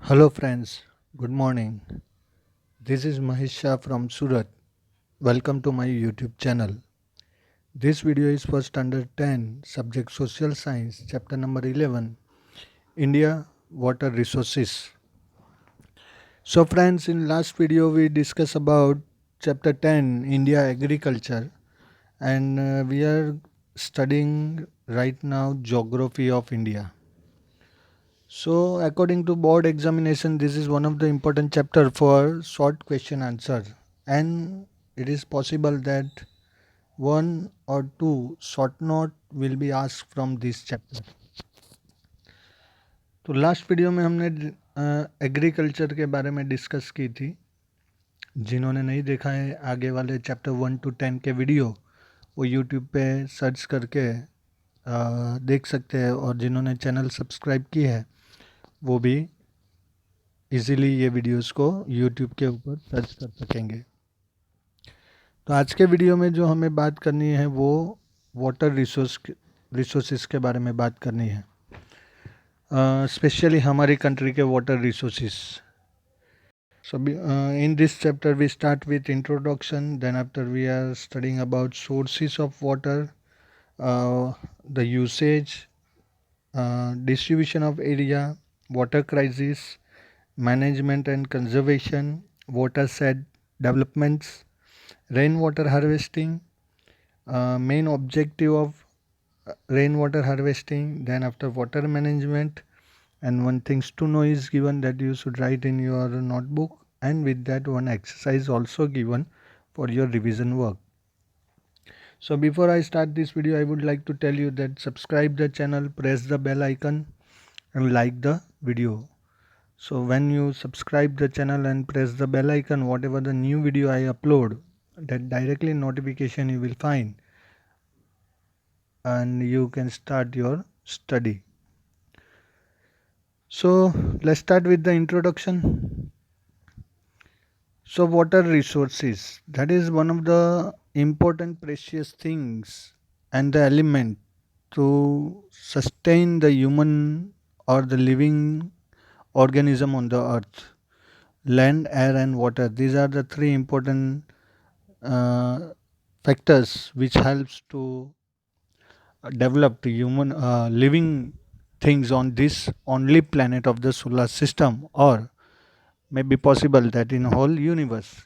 Hello friends, good morning. This is Mahesh Shah from Surat. Welcome to my YouTube channel. This video is for standard 10, subject social science, chapter number 11, India water resources. So friends, in last video we discussed about chapter 10, India agriculture, and we are studying right now geography of India. So, according to board examination, this is one of the important chapter for short question answer, and it is possible that one or two short note will be asked from this chapter. तो last video में हमने agriculture के बारे में discuss की थी. जिन्होंने नहीं देखा है आगे वाले चैप्टर 1 to 10 के वीडियो वो यूट्यूब पे सर्च करके देख सकते हैं, और जिन्होंने चैनल सब्सक्राइब की है वो भी इजीली ये वीडियोस को यूट्यूब के ऊपर सर्च कर सकेंगे. तो आज के वीडियो में जो हमें बात करनी है वो वाटर रिसोर्सेज के बारे में बात करनी है, स्पेशली हमारी कंट्री के water resources. So in this chapter we start with introduction, then after we are studying about sources of water, the usage, distribution of area, water crisis, management and conservation, watershed developments, rainwater harvesting, main objective of rainwater harvesting, then after water management, and one things to know is given that you should write in your notebook, and with that one exercise also given for your revision work. So before I start this video, I would like to tell you that subscribe the channel, press the bell icon and like the video. So when you subscribe the channel and press the bell icon, whatever the new video I upload, that directly notification you will find, and you can start your study. So let's start with the introduction. So water resources, that is one of the important precious things and the element to sustain the human or the living organism on the earth. Land, air and water, these are the three important uh, factors which helps to develop the human living things on this only planet of the solar system, or may be possible that in whole universe.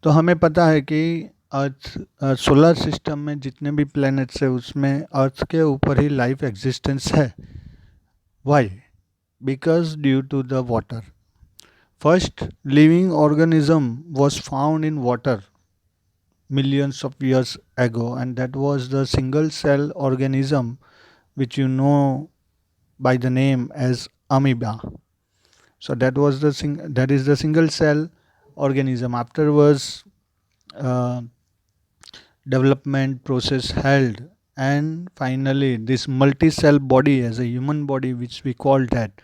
तो हमें पता है कि earth solar system में जितने भी planets है उसमें अर्थ के ऊपर ही लाइफ एग्जिस्टेंस है. Why? Because due to the water. First living organism was found in water millions of years ago, and that was the single cell organism which you know by the name as amoeba. So that is the single cell organism. Afterwards, uh, development process held, and finally this multi-cell body as a human body, which we call that,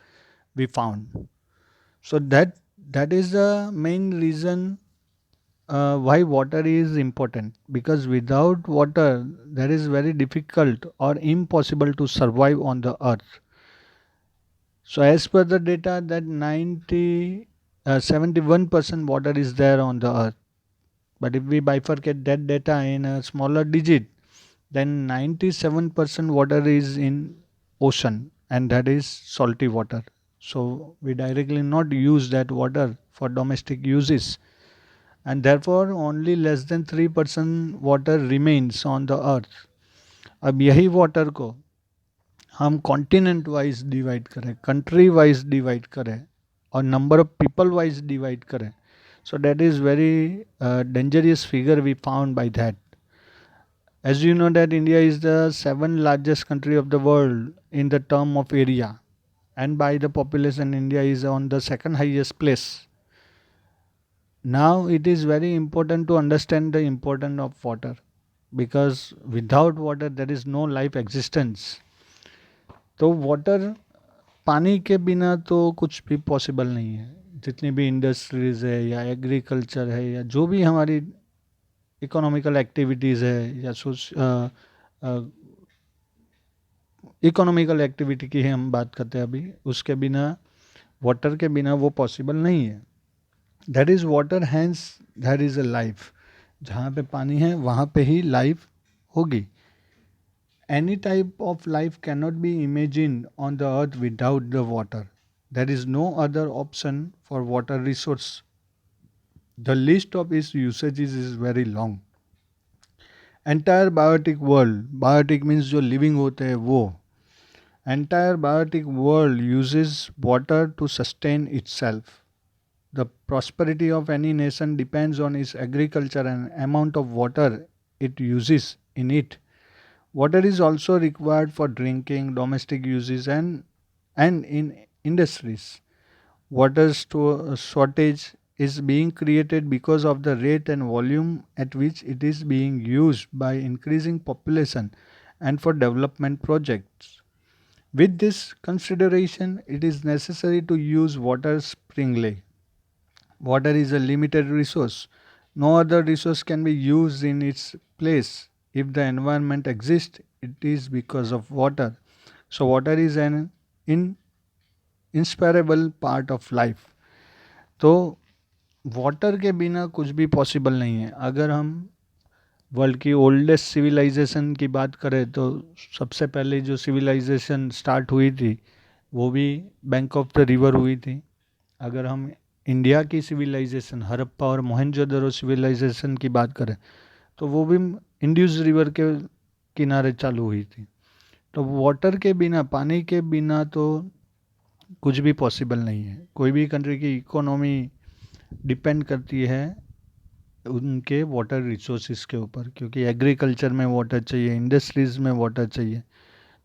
we found. So that is the main reason why water is important, because without water that is very difficult or impossible to survive on the earth. So as per the data that 71% water is there on the earth, but if we bifurcate that data in a smaller digit, then 97% water is in ocean, and that is salty water. So we directly not use that water for domestic uses, and therefore only less than 3% water remains on the earth. अब यही water को हम continent wise divide करें, country wise divide करें और number of people wise divide करें, so that is very dangerous figure we found by that. As you know that India is the 7th largest country of the world in the term of area, and by the population India is on the second highest place. Now it is very important to understand the importance of water, because without water there is no life existence. तो water, पानी के बिना तो कुछ भी possible नहीं है. जितनी भी इंडस्ट्रीज़ है या एग्रीकल्चर है या जो भी हमारी इकोनॉमिकल एक्टिविटीज़ है या इकोनॉमिकल एक्टिविटी की ही हम बात करते हैं अभी, उसके बिना वाटर के बिना वो पॉसिबल नहीं है. That is water, hence that is a life. जहाँ पे पानी है वहाँ पे ही लाइफ होगी. Any type of life cannot be imagined on the earth without the water. There is no other option for water resource. The list of its usages is very long. Entire biotic world, biotic means जो living होते हैं वो, entire biotic world uses water to sustain itself. The prosperity of any nation depends on its agriculture and amount of water it uses in it. Water is also required for drinking, domestic uses, and in industries. Shortage is being created because of the rate and volume at which it is being used by increasing population and for development projects. With this consideration, it is necessary to use water sparingly. Water is a limited resource. No other resource can be used in its place. If the environment exists, it is because of water. So, water is an inseparable part of life. तो water के बिना कुछ भी possible नहीं है. अगर हम world की ओल्डेस्ट सिविलाइजेशन की बात करें तो सबसे पहले जो सिविलाइजेशन स्टार्ट हुई थी वो भी बैंक ऑफ द रिवर हुई थी. अगर हम इंडिया की सिविलाइजेशन हड़प्पा और मोहनजोदड़ो सिविलाइजेशन की बात करें तो वो भी इंड्यूस रिवर के किनारे चालू हुई थी. तो वाटर के बिना, पानी के बिना तो कुछ भी पॉसिबल नहीं है. कोई भी कंट्री की इकोनॉमी डिपेंड करती है उनके वाटर रिसोर्सेज के ऊपर, क्योंकि एग्रीकल्चर में वाटर चाहिए, इंडस्ट्रीज में वाटर चाहिए.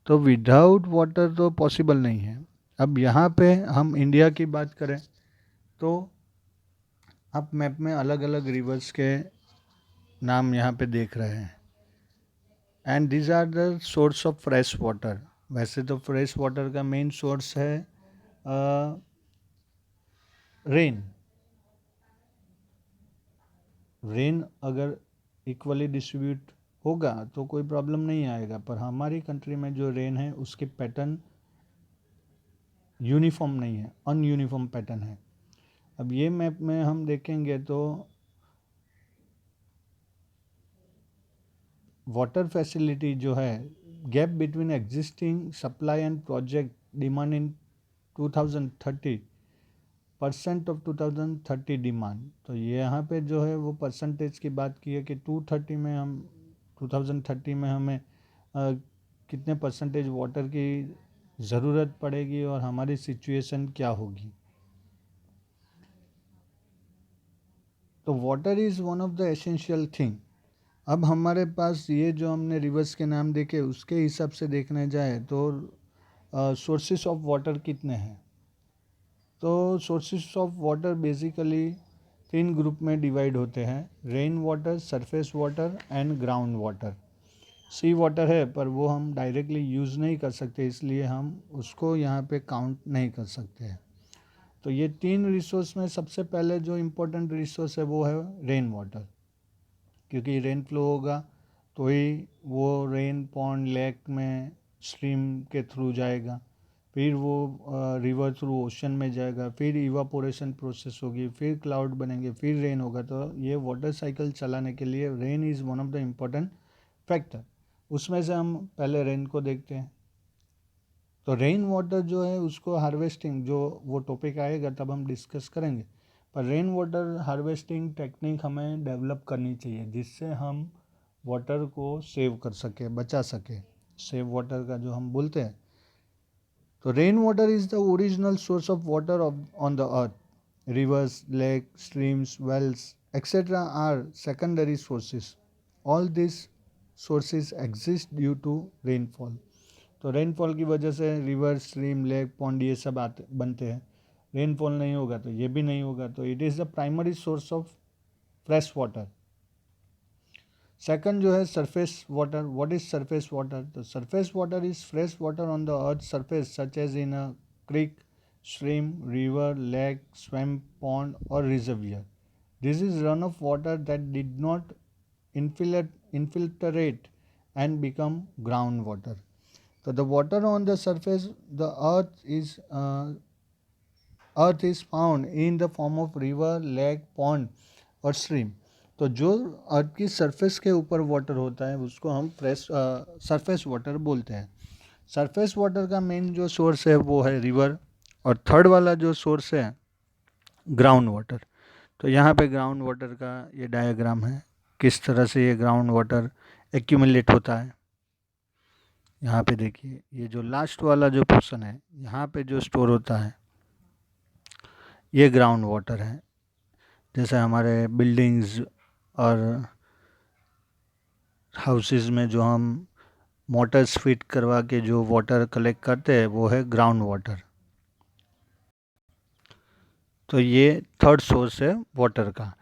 तो विदाउट वाटर तो पॉसिबल नहीं है. अब यहाँ पे हम इंडिया की बात करें तो आप मैप में अलग अलग रिवर्स के नाम यहाँ पे देख रहे हैं. And these are the source of fresh water. वैसे तो फ्रेश वाटर का मेन सोर्स है रेन. रेन अगर इक्वली डिस्ट्रीब्यूट होगा तो कोई प्रॉब्लम नहीं आएगा, पर हमारी कंट्री में जो रेन है उसके पैटर्न यूनिफॉर्म नहीं है, अनयूनिफॉर्म पैटर्न है. अब ये मैप में हम देखेंगे तो वाटर फैसिलिटी जो है, gap between existing supply and project demand in 2030 percent of 2030 demand. तो ये यहाँ पे जो है वो परसेंटेज की बात की है कि 230 में हम 2030 में हमें कितने परसेंटेज वाटर की ज़रूरत पड़ेगी और हमारी सिचुएशन क्या होगी. तो water is one of the essential thing. अब हमारे पास ये जो हमने रिवर्स के नाम देखे उसके हिसाब से देखने जाए तो सोर्सेस ऑफ वाटर कितने हैं. तो sources of water basically 3 group में डिवाइड होते हैं: rain water, surface water and ground water. Sea water है पर वो हम डायरेक्टली यूज़ नहीं कर सकते, इसलिए हम उसको यहाँ पे काउंट नहीं कर सकते हैं. तो ये 3 रिसोर्स में सबसे पहले जो इम्पोर्टेंट रिसोर्स है वो है रेन वाटर, क्योंकि रेन फ्लो होगा तो ही वो रेन पॉन्ड, लेक में, स्ट्रीम के थ्रू जाएगा, फिर वो रिवर थ्रू ओशन में जाएगा, फिर इवापोरेशन प्रोसेस होगी, फिर क्लाउड बनेंगे, फिर रेन होगा. तो ये वाटर साइकिल चलाने के लिए rain is one of the important factor. उसमें से हम पहले रेन को देखते हैं. तो रेन वाटर जो है उसको हार्वेस्टिंग, जो वो टॉपिक आएगा तब हम डिस्कस करेंगे, पर रेन वाटर हार्वेस्टिंग टेक्निक हमें डेवलप करनी चाहिए जिससे हम वाटर को सेव कर सके, बचा सके. सेव वाटर का जो हम बोलते हैं. तो rain water is the original source of water on the earth. Rivers, lake, streams, wells etcetera are secondary sources. All this sources exist due to rainfall. तो रेनफॉल की वजह से रिवर, स्ट्रीम, लेक, पॉन्ड ये सब आते बनते हैं. Rainfall नहीं होगा तो ये भी नहीं होगा. तो it is the primary source of fresh water. Second जो है surface water. What is surface water? तो surface water is fresh water on the earth surface such as in a creek, stream, river, lake, swamp, pond or reservoir. This is runoff water that did not infiltrate and become groundwater. So the water on the surface, the earth is earth is found in the form of river, lake, pond और stream. तो जो अर्थ की surface के ऊपर water होता है उसको हम फ्रेश सरफेस वाटर बोलते हैं। सरफेस वाटर का मेन जो सोर्स है वो है रिवर, और थर्ड वाला जो सोर्स है ग्राउंड वाटर। तो यहाँ पे ग्राउंड वाटर का ये डायग्राम है, किस तरह से ये ग्राउंड वाटर एक्यूमुलेट होता है। यहाँ पे देखिए, ये जो लास्ट वाला जो पोर्शन है यहाँ पे जो स्टोर होता है ये ग्राउंड वाटर है। जैसे हमारे बिल्डिंग्स और हाउसेस में जो हम मोटर्स फिट करवा के जो वाटर कलेक्ट करते हैं वो है ग्राउंड वाटर। तो ये थर्ड सोर्स है वाटर का।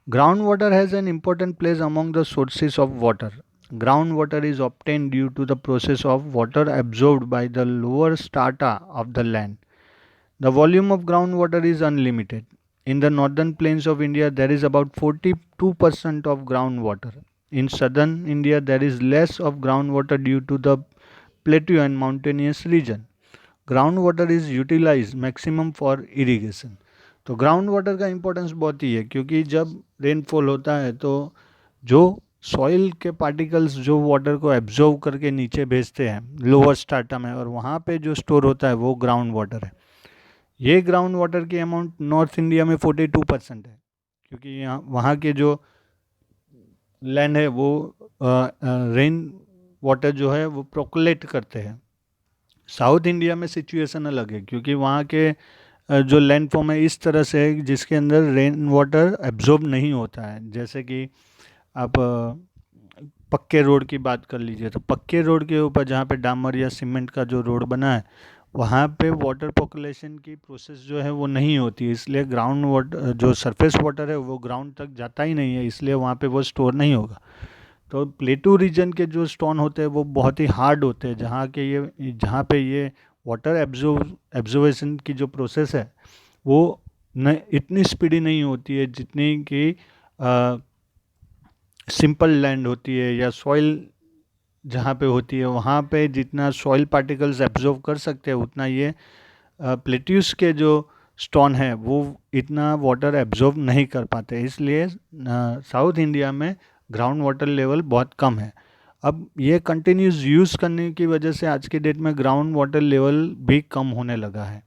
Ground water has an important place among the sources of water. Ground water is obtained due to the process of water absorbed by the lower strata of the land. The volume of groundwater is unlimited. In the northern plains of India, there is about 42% of groundwater. In southern India, there is less of groundwater due to the plateau and mountainous region. Groundwater is utilized maximum for irrigation. तो ground water का importance बहुत ही है, क्योंकि जब rainfall होता है तो जो सॉइल के पार्टिकल्स जो वाटर को एब्जॉर्व करके नीचे भेजते हैं लोअर स्ट्राटा में, और वहाँ पे जो स्टोर होता है वो ग्राउंड वाटर है। ये ग्राउंड वाटर की अमाउंट नॉर्थ इंडिया में 42% है, क्योंकि यहाँ वहाँ के जो लैंड है वो रेन वाटर जो है वो प्रोकुलेट करते हैं। साउथ इंडिया में सिचुएशन अलग है, क्योंकि वहाँ के जो लैंड फॉर्म है इस तरह से है जिसके अंदर रेन वाटर एब्जॉर्ब नहीं होता है। जैसे कि आप पक्के रोड की बात कर लीजिए, तो पक्के रोड के ऊपर जहाँ पे डामर या सीमेंट का जो रोड बना है वहाँ पे वाटर पॉपुलेशन की प्रोसेस जो है वो नहीं होती है, इसलिए ग्राउंड वाटर जो सरफेस वाटर है वो ग्राउंड तक जाता ही नहीं है, इसलिए वहाँ पे वो स्टोर नहीं होगा। तो प्लेटू रीजन के जो स्टोन होते हैं वो बहुत ही हार्ड होते हैं, जहाँ पे ये वाटर एब्जॉर्वेशन की जो प्रोसेस है वो न इतनी स्पीडी नहीं होती है जितनी कि सिंपल लैंड होती है या सॉइल जहाँ पे होती है। वहाँ पे जितना सॉइल पार्टिकल्स एब्जॉर्व कर सकते हैं उतना ये प्लेट्यूस के जो स्टोन है वो इतना वाटर एब्जॉर्व नहीं कर पाते, इसलिए साउथ इंडिया में ग्राउंड वाटर लेवल बहुत कम है। अब ये कंटिन्यूस यूज़ करने की वजह से आज के डेट में ग्राउंड वाटर लेवल भी कम होने लगा है,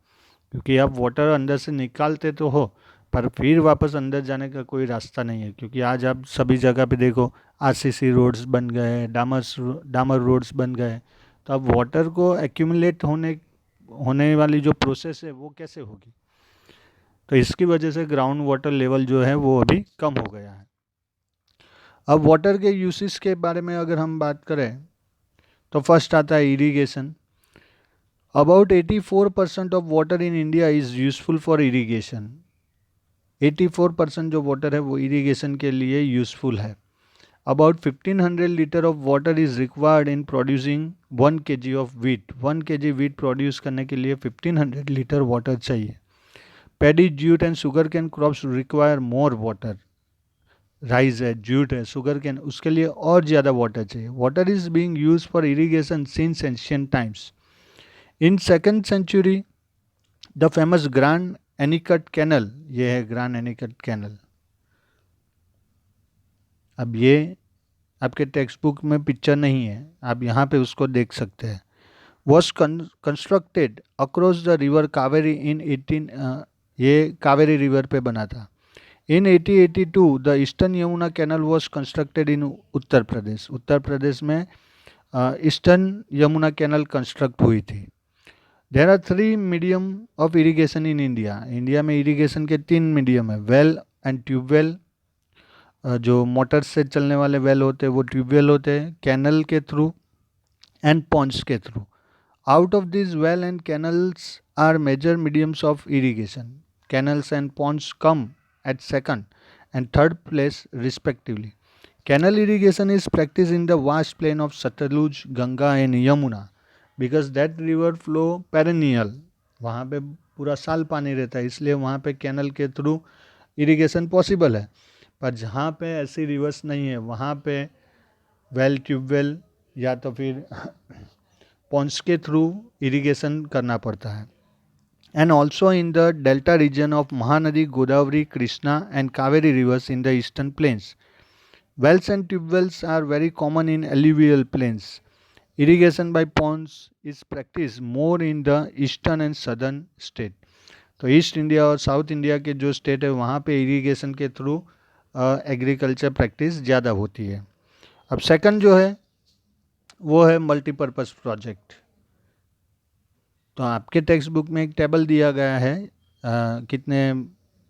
क्योंकि आप वाटर अंदर से निकालते तो हो पर फिर वापस अंदर जाने का कोई रास्ता नहीं है। क्योंकि आज आप सभी जगह पे देखो आरसीसी रोड्स बन गए, डामर रोड्स बन गए, तो अब वाटर को एक्यूमुलेट होने वाली जो प्रोसेस है वो कैसे होगी। तो इसकी वजह से ग्राउंड वाटर लेवल जो है वो अभी कम हो गया है। अब वाटर के यूसेस के बारे में अगर हम बात करें तो फर्स्ट आता है irrigation. About 84% of water in India is useful for irrigation. 84% जो वाटर है वो इरिगेशन के लिए यूजफुल है। About 1500 litre of water is required in producing 1 kg of wheat. 1 kg wheat produce करने के लिए 1500 लीटर वाटर चाहिए। Paddy, jute and sugar cane crops require more water. Rice है, जूट है, शुगर कैन, उसके लिए और ज़्यादा वाटर चाहिए। Water is being use for irrigation since ancient times. In second century the famous grand anicut canal, ये है grand anicut canal. अब ये आपके टेक्स्ट बुक में पिक्चर नहीं है, आप यहाँ पे उसको देख सकते हैं। Was constructed across the river Kaveri in 18 ये कावेरी रिवर पे बना था। In 1882 the eastern Yamuna canal was constructed in Uttar Pradesh. Uttar Pradesh में ईस्टर्न यमुना कैनल कंस्ट्रक्ट हुई थी। There are 3 medium of irrigation in India. India में इरीगेशन के 3 मीडियम है, वेल एंड ट्यूबवेल, जो मोटर से चलने वाले वेल होते हैं वो ट्यूबवेल होते हैं, कैनल के थ्रू एंड पॉन्ड्स के through. Out of this well and canals are major mediums of irrigation. Canals and ponds come at second and third place respectively. Canal irrigation is practiced in the vast plain of Satluj, Ganga and Yamuna because that river flow perennial. वहाँ पे पूरा साल पानी रहता है, इसलिए वहाँ पे कैनल के थ्रू इरिगेशन पॉसिबल है। पर जहाँ पे ऐसी रिवर्स नहीं है वहाँ पे वेल, ट्यूबवेल या तो फिर पॉन्ड्स के थ्रू इरिगेशन करना पड़ता है। and also in the delta region of Mahanadi, Godavari, Krishna, and Kaveri rivers in the eastern plains. Wells and tube wells are very common in alluvial plains. Irrigation by ponds is practiced more in the eastern and southern state. तो east India और south India के जो state है वहाँ पे irrigation के through agriculture practice ज़्यादा होती है. अब सेकंड जो है वो है मल्टीपर्पज़ प्रोजेक्ट. तो आपके टेक्स्ट बुक में एक टेबल दिया गया है कितने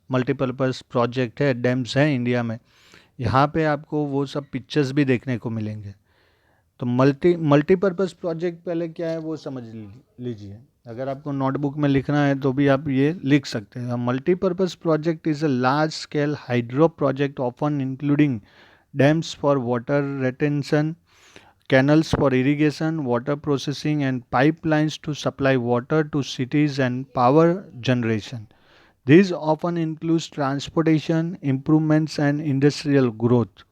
मल्टीपर्पज़ प्रोजेक्ट है, डैम्स हैं इंडिया में. यहाँ पे आपको वो सब पिक्चर्स भी देखने को मिलेंगे. तो मल्टीपर्पज़ प्रोजेक्ट पहले क्या है वो समझ लीजिए. अगर आपको नोटबुक में लिखना है तो भी आप ये लिख सकते हैं. Multipurpose project is a large scale hydro project often including dams for water retention, canals for irrigation, water processing, and pipelines to supply water to cities and power generation. These often include transportation, improvements, and industrial growth.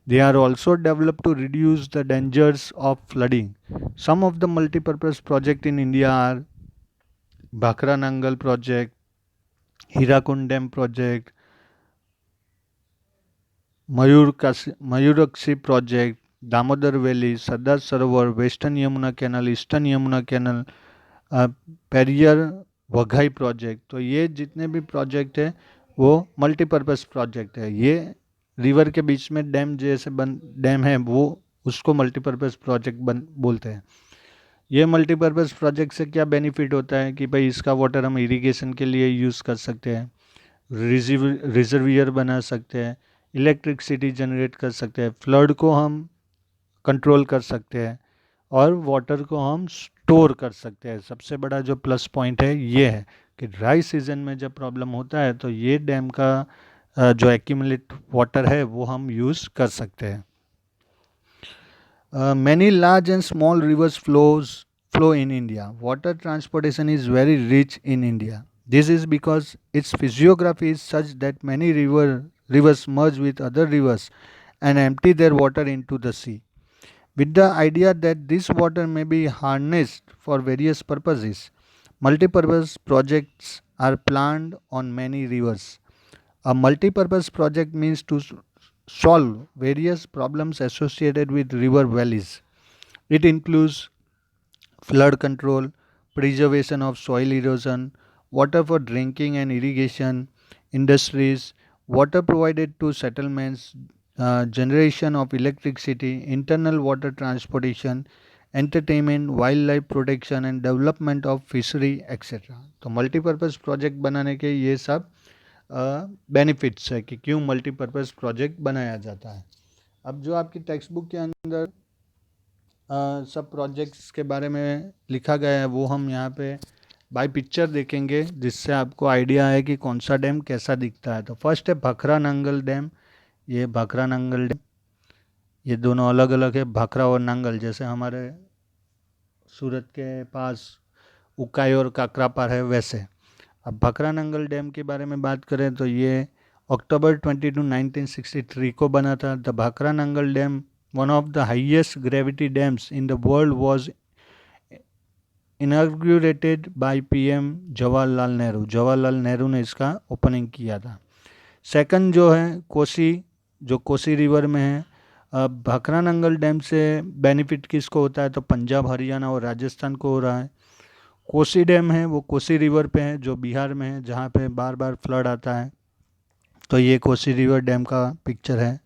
They are also developed to reduce the dangers of flooding. Some of the multipurpose projects in India are Bhakra Nangal project, Hirakund Dam project, Mayurakshi project, Damodar Valley, Sardar Sarovar, Western Yamuna Canal, Eastern Yamuna Canal, Periyar Vaigai project. तो ये जितने भी project है वो multipurpose project है. ये river के बीच में डैम जैसे डैम है वो उसको मल्टीपर्पज़ प्रोजेक्ट बोलते हैं. ये मल्टीपर्पज़ प्रोजेक्ट से क्या बेनिफिट होता है कि भाई इसका वाटर हम इरिगेशन के लिए यूज़ कर सकते हैं, रिजर्वियर बना सकते हैं, इलेक्ट्रिसिटी जनरेट कर सकते हैं, फ्लड को हम कंट्रोल कर सकते हैं और वाटर को हम स्टोर कर सकते हैं. सबसे बड़ा जो प्लस पॉइंट है ये है कि ड्राई सीजन में जब प्रॉब्लम होता है तो ये डैम का जो एक्यूमुलेट वाटर है वो हम यूज़ कर सकते हैं. Many large and small rivers flow in India. Water transportation is very rich in India. This is because its physiography is such that many rivers merge with other rivers and empty their water into the sea, with the idea that this water may be harnessed for various purposes. Multipurpose projects are planned on many rivers. A multipurpose project means to solve various problems associated with river valleys. It includes flood control, preservation of soil erosion, water for drinking and irrigation, industries, water provided to settlements, generation of electricity, internal water transportation, entertainment, wildlife protection and development of fishery etc. तो multipurpose project बनाने के ये सब benefits है कि क्यों multipurpose project बनाया जाता है. अब जो आपकी टेक्स्ट बुक के अंदर सब प्रोजेक्ट्स के बारे में लिखा गया है वो हम यहाँ पे बाय पिक्चर देखेंगे जिससे आपको आइडिया है कि कौन सा डैम कैसा दिखता है. तो फर्स्ट है भाखरा नंगल डैम. ये भाखरा नंगल डैम, ये दोनों अलग अलग है. भाखरा और नंगल जैसे हमारे सूरत के पास उकाई और काकरापार है वैसे. अब भाखरा नंगल डैम के बारे में बात करें तो ये अक्टूबर 22, 1963 को बना था. The Bhakra Nangal dam, one of the highest gravity dams in the world, was inaugurated by PM Jawaharlal Nehru. Jawaharlal Nehru ने इसका ओपनिंग किया था. सेकंड जो है कोसी, जो कोसी रिवर में है. भाखरा नंगल डैम से बेनिफिट किसको होता है तो पंजाब, हरियाणा और राजस्थान को हो रहा है. कोसी डैम है वो कोसी रिवर पे है जो बिहार में है जहाँ पे बार बार फ्लड आता है. तो ये कोसी रिवर डैम का पिक्चर है.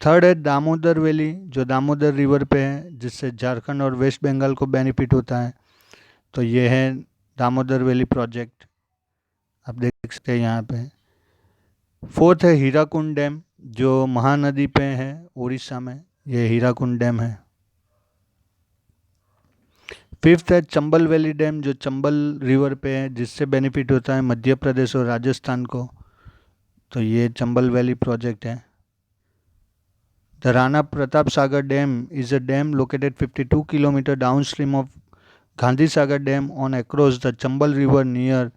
थर्ड है दामोदर वैली जो दामोदर रिवर पे है जिससे झारखंड और वेस्ट बंगाल को बेनिफिट होता है. तो ये है दामोदर वैली प्रोजेक्ट, आप देख सकते हैं यहाँ पे. फोर्थ है हीराकुंड डैम जो महानदी पे है उड़ीसा में, ये हीराकुंड डैम है. फिफ्थ है चंबल वैली डैम जो चंबल रिवर पे है जिससे बेनिफिट होता है मध्य प्रदेश और राजस्थान को. तो ये चंबल वैली प्रोजेक्ट है. The Rana Pratap Sagar Dam is a dam located 52 km downstream of Gandhi Sagar Dam on across the Chambal River near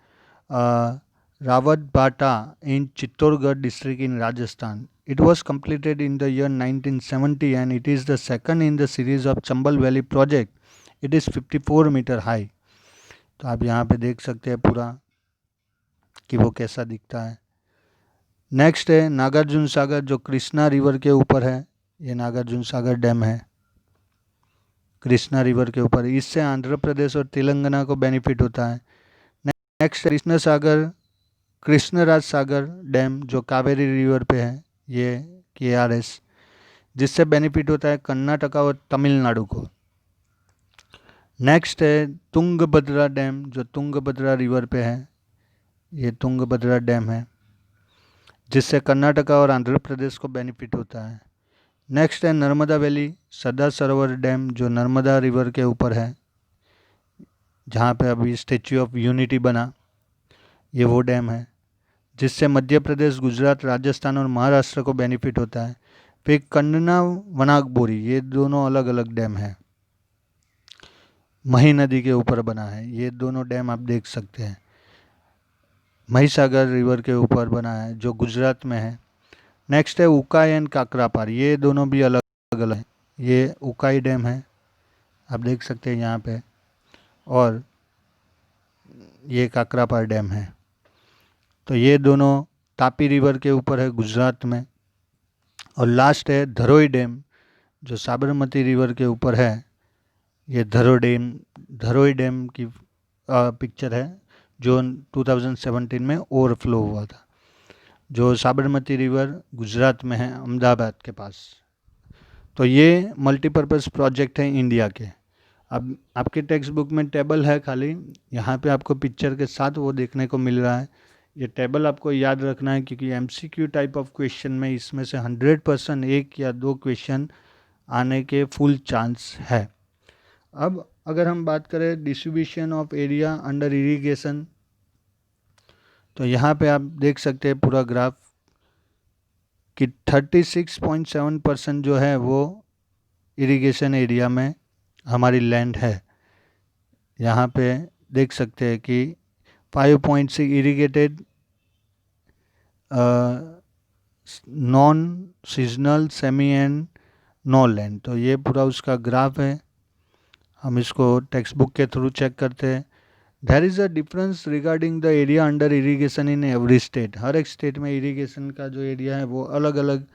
Rawatbhata in Chittorgarh district in Rajasthan. It was completed in the year 1970 and it is the second in the series of Chambal Valley project. It is 54 metre high. तो आप यहाँ पे देख सकते हैं पूरा कि वो कैसा दिखता है। नेक्स्ट है नागार्जुन सागर, जो कृष्णा रिवर के ऊपर है। ये नागार्जुन सागर डैम है कृष्णा रिवर के ऊपर। इससे आंध्र प्रदेश और तेलंगाना को बेनिफिट होता है। नेक्स्ट कृष्ण सागर, कृष्णराज सागर डैम जो कावेरी रिवर पे है, ये KRS, जिससे बेनिफिट होता है कर्नाटका और तमिलनाडु को। नेक्स्ट है तुंगभद्रा डैम जो तुंगभद्रा रिवर पे है, ये तुंगभद्रा डैम है, जिससे कर्नाटका और आंध्र प्रदेश को बेनिफिट होता है। नेक्स्ट है नर्मदा वैली सरदार सरोवर डैम जो नर्मदा रिवर के ऊपर है, जहाँ पे अभी स्टेच्यू ऑफ यूनिटी बना, ये वो डैम है, जिससे मध्य प्रदेश, गुजरात, राजस्थान और महाराष्ट्र को बेनिफिट होता है। फिर कंडना वनागबोरी, ये दोनों अलग अलग डैम है, मही नदी के ऊपर बना है। ये दोनों डैम आप देख सकते हैं, महिसागर रिवर के ऊपर बना है जो गुजरात में है। नेक्स्ट है उकाई एंड काकरापार, ये दोनों भी अलग अलग हैं। ये उकाई डैम है, आप देख सकते हैं यहाँ पे, और ये काकरापार डैम है। तो ये दोनों तापी रिवर के ऊपर है गुजरात में। और लास्ट है धरोई डैम जो साबरमती रिवर के ऊपर है। ये धरोई डैम की पिक्चर है जो 2017 में ओवरफ्लो हुआ था, जो साबरमती रिवर गुजरात में है, अहमदाबाद के पास। तो ये मल्टीपर्पज़ प्रोजेक्ट है इंडिया के। अब आपके टेक्स्ट बुक में टेबल है खाली, यहाँ पे आपको पिक्चर के साथ वो देखने को मिल रहा है। ये टेबल आपको याद रखना है क्योंकि MCQ टाइप ऑफ क्वेश्चन में इसमें से 100% एक या दो क्वेश्चन आने के फुल चांस है। अब अगर हम बात करें distribution of area under irrigation, तो यहाँ पे आप देख सकते हैं पूरा ग्राफ कि 36.7% जो है वो इरिगेशन एरिया में हमारी लैंड है। यहाँ पे देख सकते हैं कि 5.6 irrigated, non seasonal, semi and no land. तो ये पूरा उसका ग्राफ है, हम इसको टेक्स्ट बुक के थ्रू चेक करते हैं। There is a difference regarding the area under irrigation in every state. हर एक स्टेट में इरिगेशन का जो एरिया है वो अलग अलग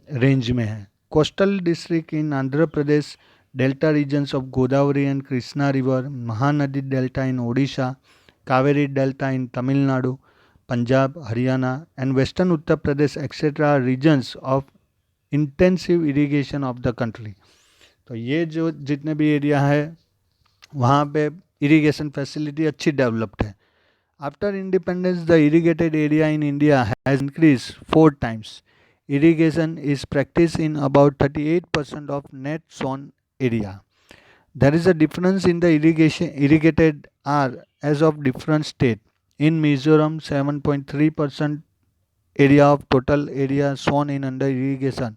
रेंज में है। Coastal district in Andhra Pradesh, delta regions of Godavari and Krishna river, Mahanadi delta in Odisha, Kaveri delta in Tamil Nadu, Punjab, Haryana and western Uttar Pradesh etcetera regions of intensive irrigation of the country. तो ये जो जितने भी एरिया है वहाँ पे इरिगेशन फैसिलिटी अच्छी डेवलप्ड है। After independence the irrigated area in India has increase 4 times. Irrigation is practiced in about 38% of net sown area. There is a difference in the irrigated are as of different state. In Mizoram, 7.3% area of total area sown in under irrigation,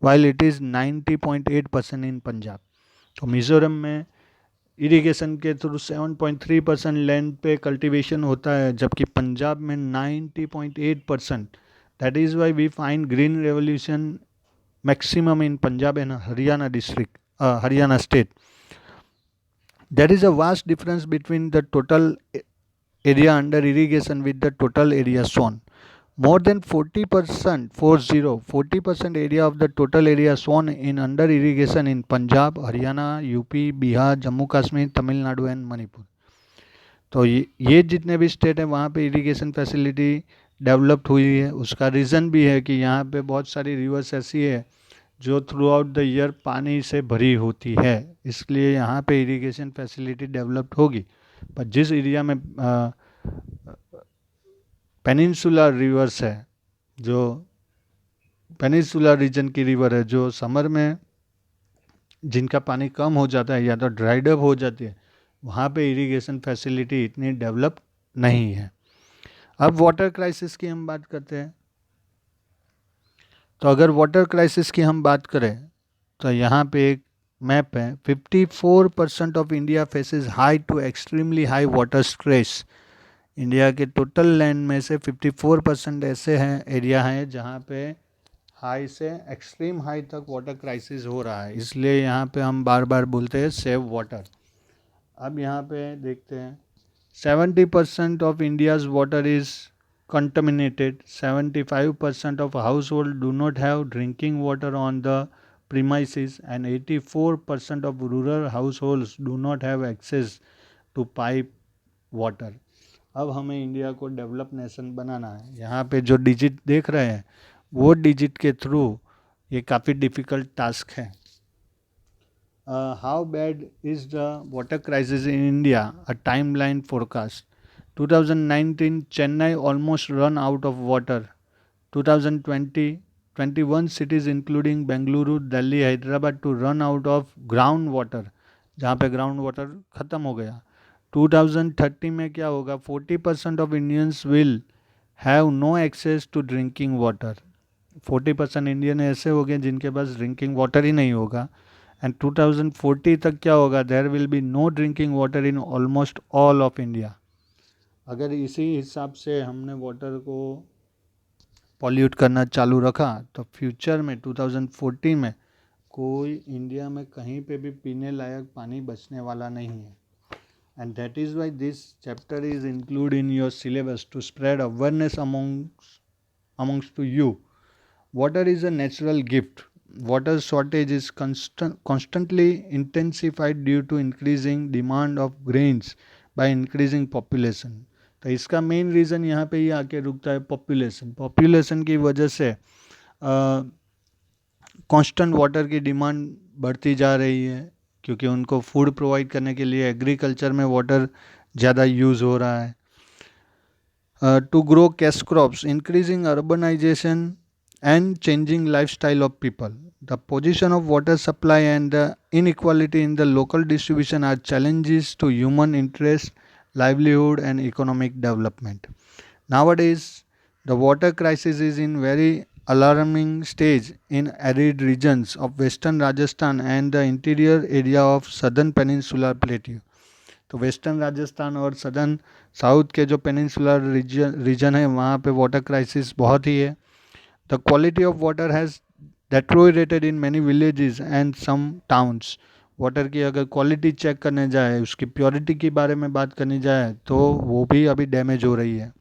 while it is 90.8% in Punjab. तो मिज़ोरम में irrigation के through 7.3% land पे cultivation होता है, जबकि पंजाब में 90.8%. That is why we find green revolution maximum in Punjab and Haryana district, Haryana state. There is a vast difference between the total area under irrigation with the total area sown. More than 40% area of the total area sown in under irrigation in Punjab, Haryana, UP, Bihar, Jammu Kashmir, Tamil Nadu and Manipur. तो ये जितने भी state हैं वहाँ पे irrigation facility developed हुई है। उसका रीज़न भी है कि यहाँ पे बहुत सारी रिवर्स ऐसी है जो थ्रू आउट द ईयर पानी से भरी होती है, इसलिए यहाँ पे इरिगेशन फैसिलिटी डेवलप्ड होगी। पर जिस एरिया में पेनिनसुलर रिवर्स है, जो पेनिनसुलर रीजन की रिवर है, जो समर में जिनका पानी कम हो जाता है या तो ड्राइड अप हो जाती है, वहाँ पे इरिगेशन फैसिलिटी इतनी डेवलप नहीं है। अब वाटर क्राइसिस की हम बात करते हैं। तो अगर वाटर क्राइसिस की हम बात करें तो यहाँ पे एक मैप है। 54% of India faces high to extremely high water stress. India के टोटल लैंड में से 54% ऐसे हैं एरिया हैं जहाँ पे हाई से एक्सट्रीम हाई तक वाटर क्राइसिस हो रहा है, इसलिए यहाँ पे हम बार बार बोलते हैं सेव वाटर। अब यहाँ पे देखते हैं 70% of India's water is contaminated. 75% of households do not have drinking water on the premises, and 84% of rural households do not have access to pipe water. अब हमें इंडिया को डेवलप नेशन बनाना है। यहाँ पे जो डिजिट देख रहे हैं वो डिजिट के थ्रू ये काफ़ी डिफ़िकल्ट टास्क है। How bad is the water crisis in India, a timeline forecast. 2019 Chennai almost run out of water. 2020 21 cities including Bengaluru, Delhi, Hyderabad to run out of ground water, जहाँ पे ग्राउंड वाटर ख़त्म हो गया। 2030 में क्या होगा, 40% of Indians will have no access to drinking water. 40% Indian ऐसे हो गए जिनके पास ड्रिंकिंग वाटर ही नहीं होगा। एंड 2040 तक क्या होगा, there will be no drinking water in almost all of India. अगर इसी हिसाब से हमने वाटर को पॉल्यूट करना चालू रखा तो फ्यूचर में 2040 में कोई इंडिया में कहीं पे भी पीने लायक पानी बचने वाला नहीं है। And that is why this chapter is included in your syllabus to spread awareness amongst to you. Water is a natural gift. Water shortage is constantly intensified due to increasing demand of grains by increasing population. तो इसका main reason यहाँ पे ही आके रुकता है, population की वजह से कांस्टेंट वाटर की डिमांड बढ़ती जा रही है, क्योंकि उनको फूड प्रोवाइड करने के लिए एग्रीकल्चर में वाटर ज़्यादा यूज़ हो रहा है। To grow cash crops, increasing urbanisation and changing lifestyle of people, the position of water supply and the inequality in the local distribution are challenges to human interest, livelihood and economic development. Nowadays, the water crisis is in very alarming stage in arid regions of western Rajasthan and the interior area of southern peninsular plateau. तो western Rajasthan और southern south के जो peninsular reason है वहाँ पे water crisis बहुत ही है। The quality of water has deteriorated in many villages and some towns. Water की अगर क्वालिटी चेक करने जाए, उसकी प्योरिटी के बारे में बात करनी जाए तो वो भी अभी डैमेज हो रही है।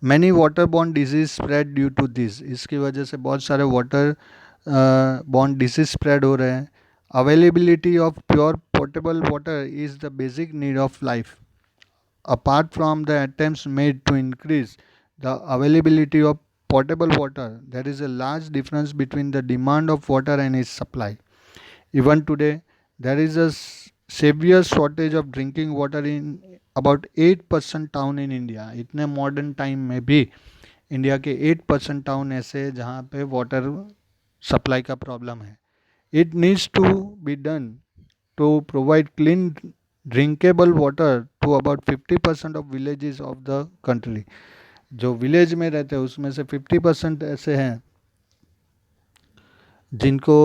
Many water borne disease spread due to this, इसकी वजह से बहुत सारे वाटर बॉर्न डिजीज स्प्रेड हो रहे हैं। Availability of pure portable water is the basic need of life. Apart from the attempts made to increase the availability of portable water, there is a large difference between the demand of water and its supply. Even today, there is a severe shortage of drinking water in about 8% town in India. इतने modern time में भी India के 8% town ऐसे हैं जहाँ पे water supply का problem है। It needs to be done to provide clean drinkable water to about 50% of villages of the country. जो विलेज में रहते हैं उसमें से 50% ऐसे हैं जिनको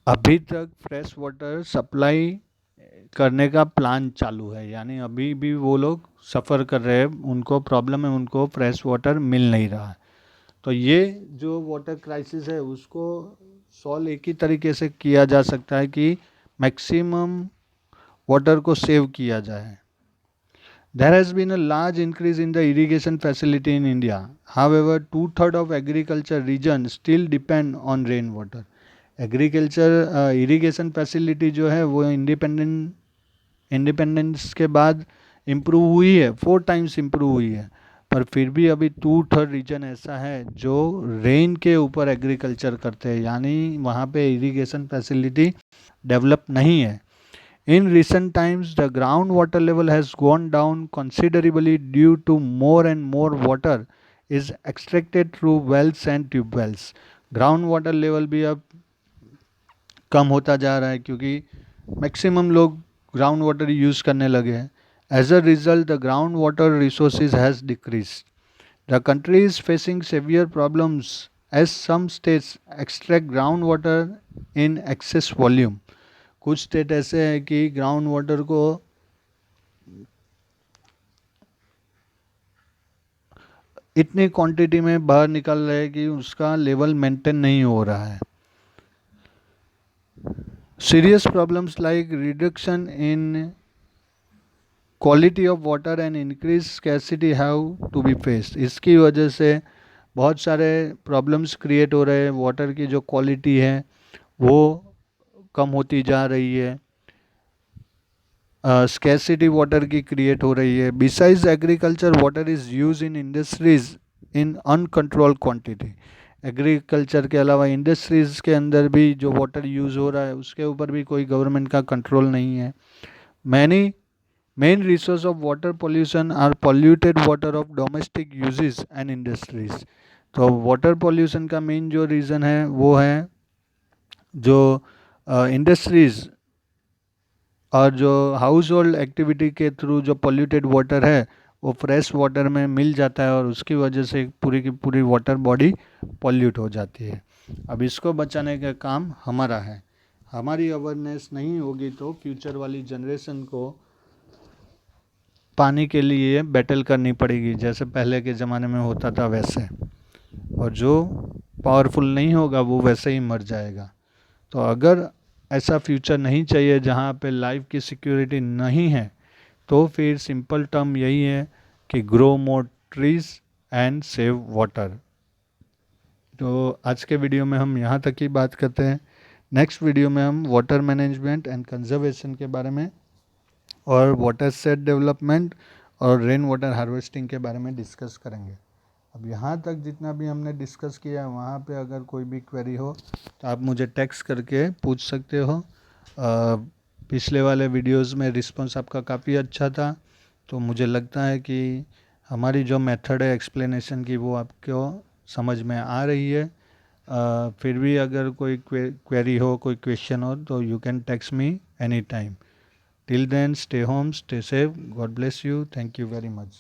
अभी तक फ्रेश वाटर सप्लाई करने का प्लान चालू है, यानी अभी भी वो लोग सफ़र कर रहे हैं, उनको प्रॉब्लम है, उनको फ्रेश वाटर मिल नहीं रहा है। तो ये जो वाटर क्राइसिस है उसको सॉल्व एक ही तरीके से किया जा सकता है कि मैक्सिमम वाटर को सेव किया जाए। There has been a large increase in the irrigation facility in India. However, 2/3 of agriculture region still depend on rainwater. Agriculture irrigation facility जो है वो इंडिपेंडेंस के बाद इम्प्रूव हुई है, 4 times इम्प्रूव हुई है, पर फिर भी अभी 2/3 रीजन ऐसा है जो रेन के ऊपर एग्रीकल्चर करते हैं, यानी वहाँ पे इरिगेशन फैसिलिटी डेवलप नहीं है। In recent times, the groundwater level has gone down considerably due to more and more water is extracted through wells and tube wells. Groundwater level भी अब कम होता जा रहा है क्योंकि मैक्सिमम लोग ग्राउंड वाटर यूज़ करने लगे हैं। As a result, the groundwater resources has decreased. The country is facing severe problems as some states extract groundwater in excess volume. कुछ स्टेट ऐसे हैं कि ग्राउंड वाटर को इतनी क्वांटिटी में बाहर निकल रहे हैं कि उसका लेवल मेंटेन नहीं हो रहा है। Serious problems like reduction in quality of water and increase scarcity have to be faced. इसकी वजह से बहुत सारे प्रॉब्लम्स क्रिएट हो रहे हैं, वाटर की जो क्वालिटी है वो कम होती जा रही है, स्कैरसिटी वाटर की क्रिएट हो रही है। Besides agriculture water is use in industries in uncontrolled quantity. Agriculture के अलावा इंडस्ट्रीज़ के अंदर भी जो वाटर यूज़ हो रहा है उसके ऊपर भी कोई गवर्नमेंट का कंट्रोल नहीं है। Many main resource of water pollution are polluted water of domestic uses and industries. तो वाटर पोल्यूशन का मेन जो रीज़न है वो है जो इंडस्ट्रीज़ और जो हाउस होल्ड एक्टिविटी के थ्रू जो पोल्यूटेड वाटर है वो फ्रेश वाटर में मिल जाता है और उसकी वजह से पूरी की पूरी वाटर बॉडी पोल्यूट हो जाती है। अब इसको बचाने का काम हमारा है। हमारी अवेयरनेस नहीं होगी तो फ्यूचर वाली जनरेशन को पानी के लिए बैटल करनी पड़ेगी, जैसे पहले के ज़माने में होता था वैसे। और जो पावरफुल नहीं होगा वो वैसे ही मर जाएगा। तो अगर ऐसा फ्यूचर नहीं चाहिए जहाँ पे लाइफ की सिक्योरिटी नहीं है, तो फिर सिंपल टर्म यही है कि grow more trees and save water. तो आज के वीडियो में हम यहाँ तक ही बात करते हैं। नेक्स्ट वीडियो में हम वाटर मैनेजमेंट एंड कंजर्वेशन के बारे में और वाटर सेट डेवलपमेंट और रेन वाटर हार्वेस्टिंग के बारे में डिस्कस करेंगे। अब यहाँ तक जितना भी हमने डिस्कस किया वहाँ पे अगर कोई भी क्वेरी हो तो आप मुझे टेक्स्ट करके पूछ सकते हो। पिछले वाले वीडियोस में रिस्पांस आपका काफ़ी अच्छा था, तो मुझे लगता है कि हमारी जो मेथड है एक्सप्लेनेशन की वो आपको समझ में आ रही है। फिर भी अगर कोई क्वेरी हो, कोई क्वेश्चन हो तो you can text me any time. Till then, stay home, stay safe. God bless you. Thank you very much.